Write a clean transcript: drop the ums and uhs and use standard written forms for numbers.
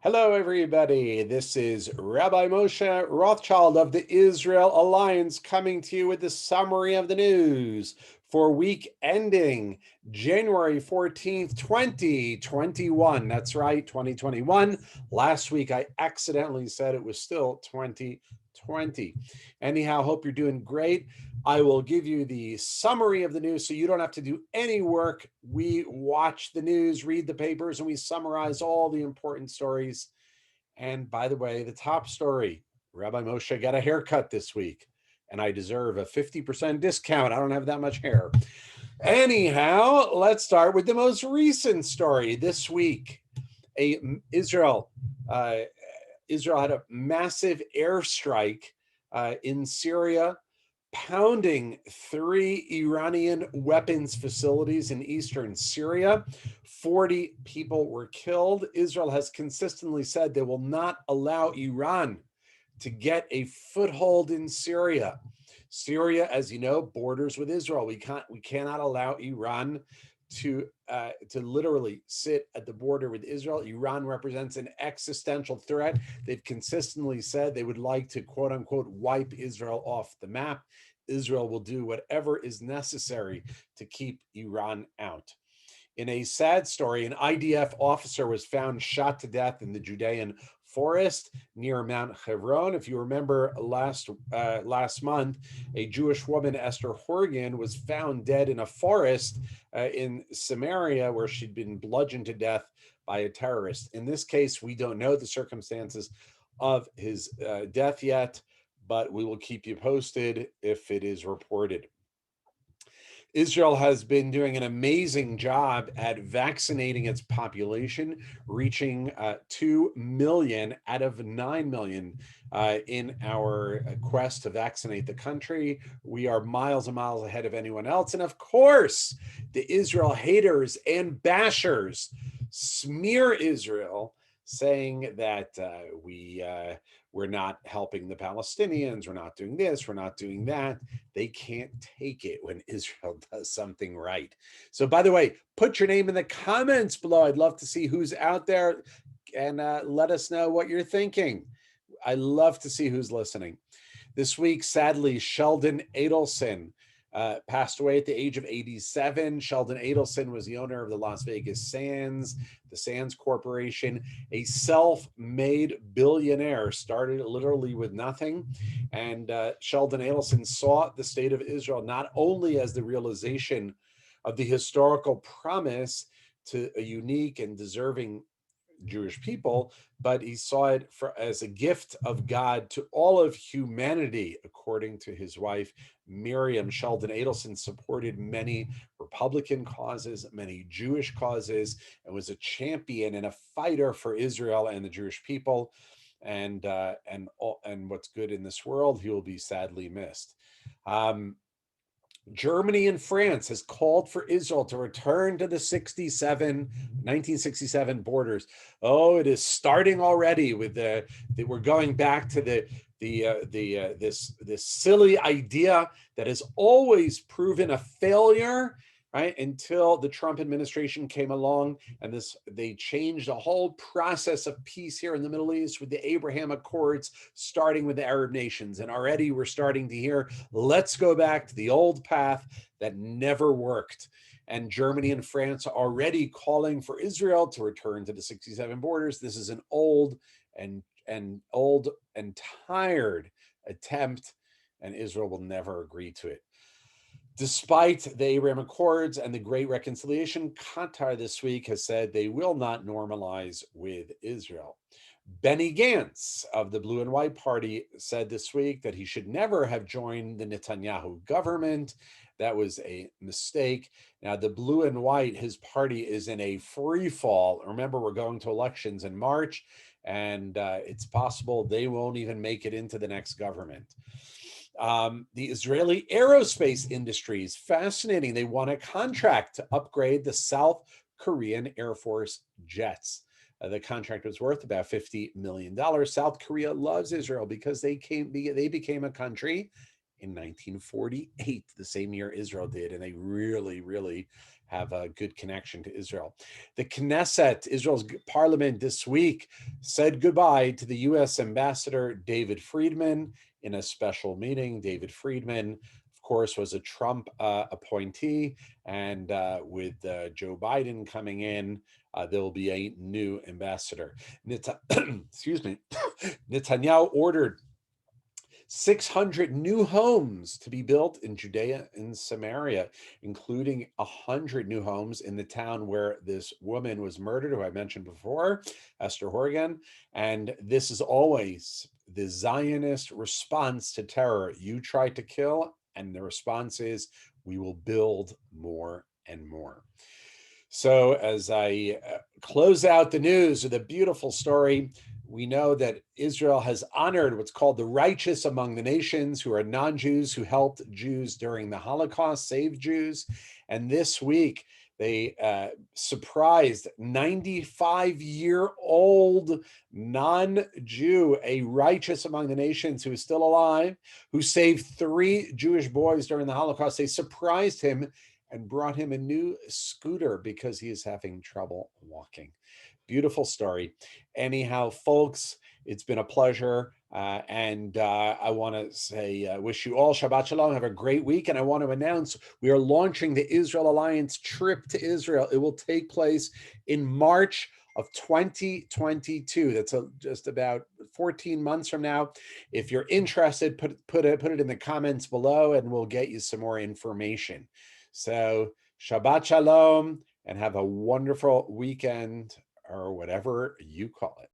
Hello, everybody. This is Rabbi Moshe Rothschild of the Israel Alliance coming to you with the summary of the news for week ending January 14th, 2021. That's right, 2021. Last week, I accidentally said it was still 2020. Anyhow, hope you're doing great. I will give you the summary of the news so you don't have to do any work. We watch the news, read the papers, and we summarize all the important stories. And by the way, the top story, Rabbi Moshe got a haircut this week, and I deserve a 50% discount. I don't have that much hair. Anyhow, let's start with the most recent story this week. Israel had a massive airstrike in Syria, pounding 3 Iranian weapons facilities in eastern Syria. 40 people were killed. Israel has consistently said they will not allow Iran to get a foothold in Syria. Syria, as you know, borders with Israel. We cannot allow Iran to literally sit at the border with Israel. Iran represents an existential threat. They've consistently said they would like to, quote unquote, wipe Israel off the map. Israel will do whatever is necessary to keep Iran out. In a sad story, an IDF officer was found shot to death in the Judean forest near Mount Hebron. If you remember last month, a Jewish woman, Esther Horgan, was found dead in a forest in Samaria where she'd been bludgeoned to death by a terrorist. In this case, we don't know the circumstances of his death yet, but we will keep you posted if it is reported. Israel has been doing an amazing job at vaccinating its population, reaching 2 million out of 9 million in our quest to vaccinate the country. We are miles and miles ahead of anyone else. And of course, the Israel haters and bashers smear Israel, saying that we're not helping the Palestinians, we're not doing this, we're not doing that. They can't take it when Israel does something right. So, by the way, put your name in the comments below. I'd love to see who's out there and let us know what you're thinking. I love to see who's listening. This week, sadly, Sheldon Adelson passed away at the age of 87. Sheldon Adelson was the owner of the Las Vegas Sands, the Sands Corporation, a self-made billionaire, started literally with nothing. And Sheldon Adelson saw the state of Israel not only as the realization of the historical promise to a unique and deserving Jewish people, but he saw it as a gift of God to all of humanity. According to his wife, Miriam, Sheldon Adelson supported many Republican causes, many Jewish causes, and was a champion and a fighter for Israel and the Jewish people. And what's good in this world, he will be sadly missed. Germany and France has called for Israel to return to the 1967 borders. Oh, it is starting already with we're going back to this silly idea that has always proven a failure, right? Until the Trump administration came along and they changed the whole process of peace here in the Middle East with the Abraham Accords, starting with the Arab nations. And already we're starting to hear, let's go back to the old path that never worked. And Germany and France are already calling for Israel to return to the 67 borders. This is an old and tired attempt, and Israel will never agree to it. Despite the Abraham Accords and the Great Reconciliation, Qatar this week has said they will not normalize with Israel. Benny Gantz of the Blue and White Party said this week that he should never have joined the Netanyahu government. That was a mistake. Now, the Blue and White, his party is in a free fall. Remember, we're going to elections in March, and it's possible they won't even make it into the next government. The Israeli aerospace industry is fascinating. They won a contract to upgrade the South Korean Air Force jets. The contract was worth about $50 million. South Korea loves Israel because they became a country in 1948, the same year Israel did, and they really, really have a good connection to Israel. The Knesset, Israel's parliament this week, said goodbye to the U.S. Ambassador David Friedman in a special meeting. David Friedman, of course, was a Trump appointee, and with Joe Biden coming in, there will be a new ambassador. Excuse me. Netanyahu ordered 600 new homes to be built in Judea and Samaria, including 100 new homes in the town where this woman was murdered, who I mentioned before, Esther Horgan. And this is always the Zionist response to terror. You try to kill, and the response is, we will build more and more. So as I close out the news with a beautiful story, we know that Israel has honored what's called the righteous among the nations, who are non-Jews who helped Jews during the Holocaust, saved Jews. And this week, they surprised 95-year-old non-Jew, a righteous among the nations who is still alive, who saved 3 Jewish boys during the Holocaust. They surprised him and brought him a new scooter because he is having trouble walking. Beautiful story. Anyhow, folks, it's been a pleasure. And I want to say, wish you all Shabbat Shalom. Have a great week. And I want to announce we are launching the Israel Alliance trip to Israel. It will take place in March of 2022. That's just about 14 months from now. If you're interested, put it in the comments below, and we'll get you some more information. So Shabbat Shalom, and have a wonderful weekend, or whatever you call it.